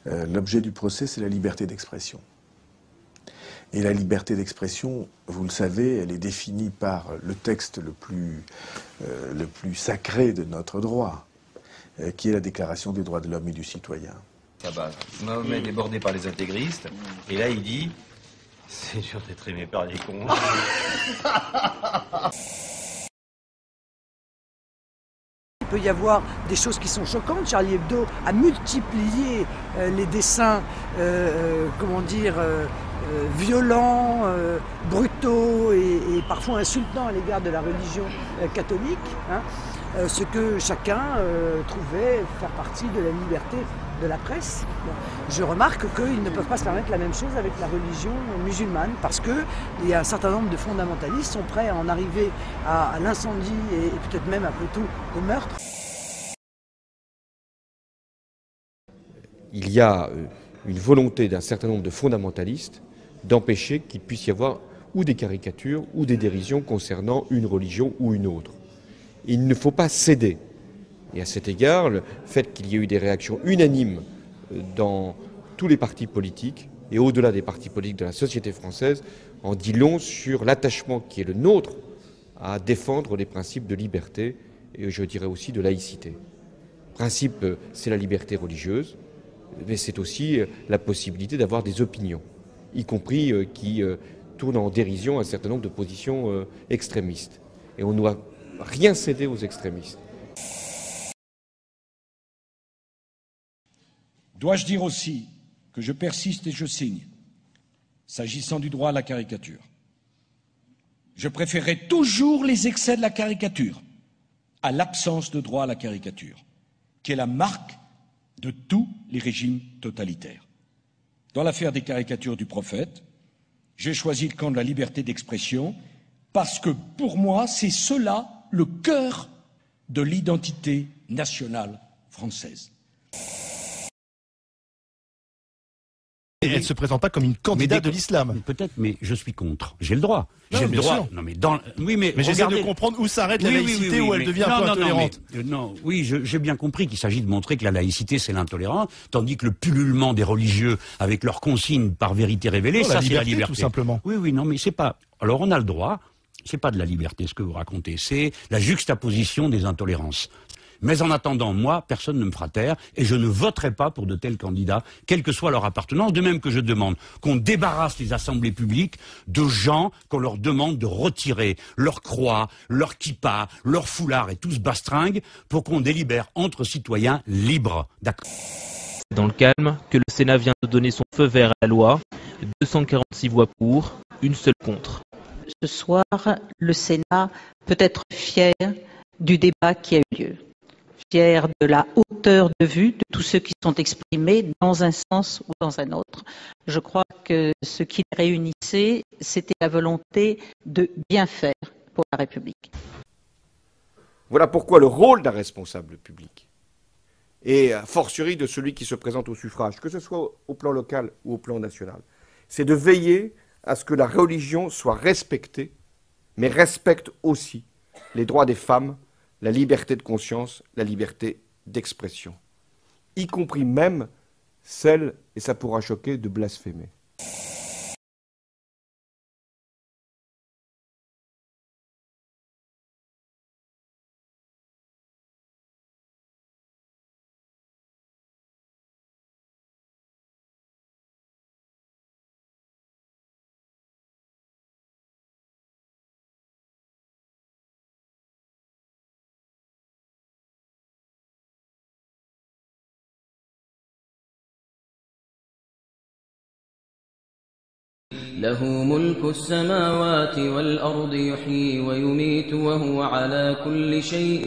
L'objet du procès, c'est la liberté d'expression. Et la liberté d'expression, vous le savez, elle est définie par le texte le plus sacré de notre droit, qui est la Déclaration des droits de l'homme et du citoyen. Mahomet débordé par les intégristes, et là il dit « C'est dur d'être aimé par les cons ». Il peut y avoir des choses qui sont choquantes. Charlie Hebdo a multiplié les dessins, violents, brutaux et parfois insultants à l'égard de la religion catholique, ce que chacun trouvait faire partie de la liberté de la presse. Bon. Je remarque qu'ils ne peuvent pas se permettre la même chose avec la religion musulmane parce qu'il y a un certain nombre de fondamentalistes qui sont prêts à en arriver à l'incendie et peut-être même après tout au meurtre. Il y a une volonté d'un certain nombre de fondamentalistes d'empêcher qu'il puisse y avoir ou des caricatures ou des dérisions concernant une religion ou une autre. Il ne faut pas céder. Et à cet égard, le fait qu'il y ait eu des réactions unanimes dans tous les partis politiques et au-delà des partis politiques de la société française en dit long sur l'attachement qui est le nôtre à défendre les principes de liberté et je dirais aussi de laïcité. Le principe, c'est la liberté religieuse, mais c'est aussi la possibilité d'avoir des opinions, y compris qui tournent en dérision un certain nombre de positions extrémistes. Et on ne doit rien céder aux extrémistes. Dois-je dire aussi que je persiste et je signe, s'agissant du droit à la caricature. Je préférerai toujours les excès de la caricature à l'absence de droit à la caricature, qui est la marque de tous les régimes totalitaires. Dans l'affaire des caricatures du prophète, j'ai choisi le camp de la liberté d'expression parce que, pour moi, c'est cela le cœur de l'identité nationale française. Et elle ne se présente pas comme une candidate de l'islam. Peut-être, mais je suis contre. J'ai le droit. J'ai le droit. Non, mais mais j'essaie de comprendre où s'arrête la laïcité, où elle devient un peu intolérante. J'ai bien compris qu'il s'agit de montrer que la laïcité, c'est l'intolérance, tandis que le pullulement des religieux avec leurs consignes par vérité révélée, ça, c'est la liberté. Tout simplement. Oui, non, mais c'est pas... Alors, on a le droit. C'est pas de la liberté, ce que vous racontez. C'est la juxtaposition des intolérances. Mais en attendant, moi, personne ne me fera taire et je ne voterai pas pour de tels candidats, quelle que soit leur appartenance, de même que je demande qu'on débarrasse les assemblées publiques de gens qu'on leur demande de retirer leur croix, leur kippa, leur foulard et tout ce bastringue pour qu'on délibère entre citoyens libres. D'accord. Dans le calme, que le Sénat vient de donner son feu vert à la loi, 246 voix pour, une seule contre. Ce soir, le Sénat peut être fier du débat qui a eu lieu. Fier de la hauteur de vue de tous ceux qui sont exprimés dans un sens ou dans un autre. Je crois que ce qui les réunissait, c'était la volonté de bien faire pour la République. Voilà pourquoi le rôle d'un responsable public, et a fortiori de celui qui se présente au suffrage, que ce soit au plan local ou au plan national, c'est de veiller à ce que la religion soit respectée, mais respecte aussi les droits des femmes, la liberté de conscience, la liberté d'expression, y compris même celle, et ça pourra choquer, de blasphémer. له ملك السماوات والأرض يحيي ويميت وهو على كل شيء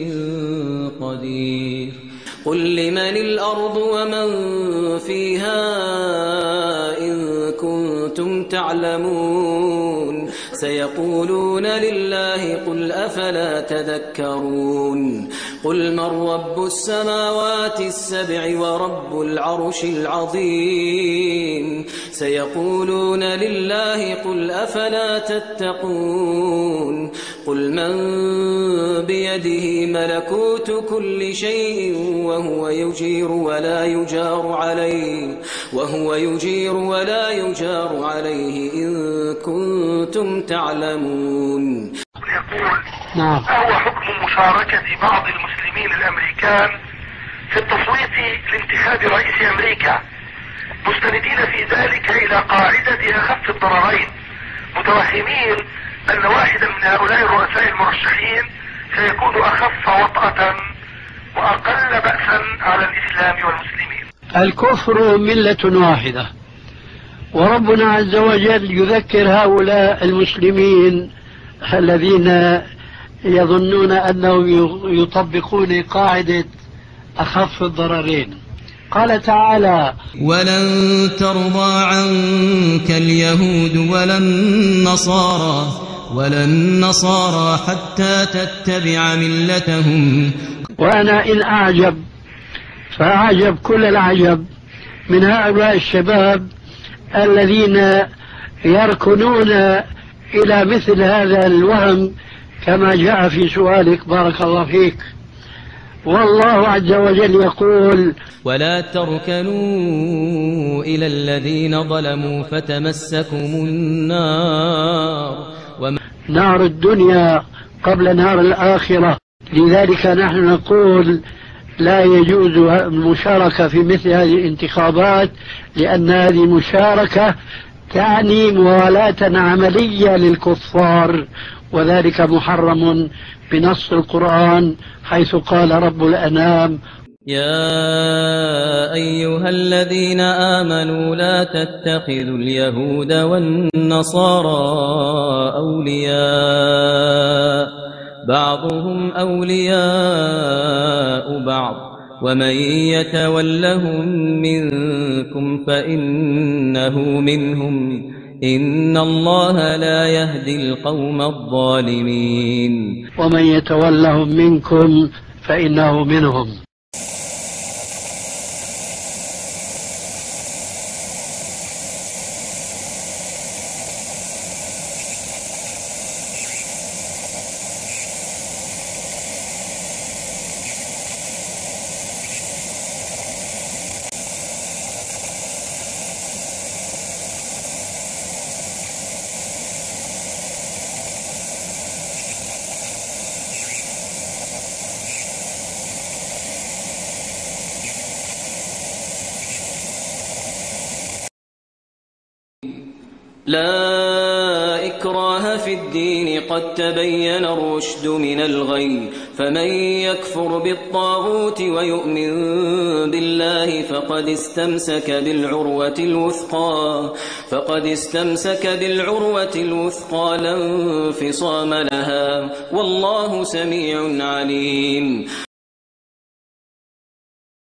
قدير قل لمن الأرض ومن فيها إن كنتم تعلمون سيقولون لله قل أفلا تذكرون قل من رب السماوات السبع ورب العرش العظيم سيقولون لله قل أفلا تتقون قل من بيده ملكوت كل شيء وهو يجير ولا يجار عليه إن كنتم تعلمون. يقول ما هو حكم مشاركة بعض المسلمين الأمريكان في التصويت لانتخاب رئيس أمريكا مستندين في ذلك إلى قاعدة أخف الضررين متوهمين أن واحدا من هؤلاء الرؤساء المرشحين سيكون أخف وطأة وأقل بأسا على الإسلام والمسلمين؟ الكفر ملة واحدة، وربنا عز وجل يذكر هؤلاء المسلمين الذين يظنون أنهم يطبقون قاعدة أخف الضررين. قال تعالى: ولن ترضى عنك اليهود ولا النصارى حتى تتبع ملتهم. وأنا إن أعجب فأعجب كل العجب من هؤلاء الشباب الذين يركنون إلى مثل هذا الوهم كما جاء في سؤالك بارك الله فيك. والله عز وجل يقول: ولا تركنوا إلى الذين ظلموا فتمسكم النار نار الدنيا قبل نار الآخرة. لذلك نحن نقول لا يجوز المشاركة في مثل هذه الانتخابات، لأن هذه مشاركة تعني موالاة عملية للكفار، وذلك محرم بنص القرآن حيث قال رب الأنام: يا أيها الذين آمنوا لا تتخذوا اليهود والنصارى أولياء بعضهم أولياء بعض ومن يتولهم منكم فإنه منهم إن الله لا يهدي القوم الظالمين. ومن يتولهم منكم فإنه منهم. لا إكراه في الدين قد تبين الرشد من الغي فمن يكفر بالطاغوت ويؤمن بالله فقد استمسك بالعروة الوثقى لا انفصام لها والله سميع عليم.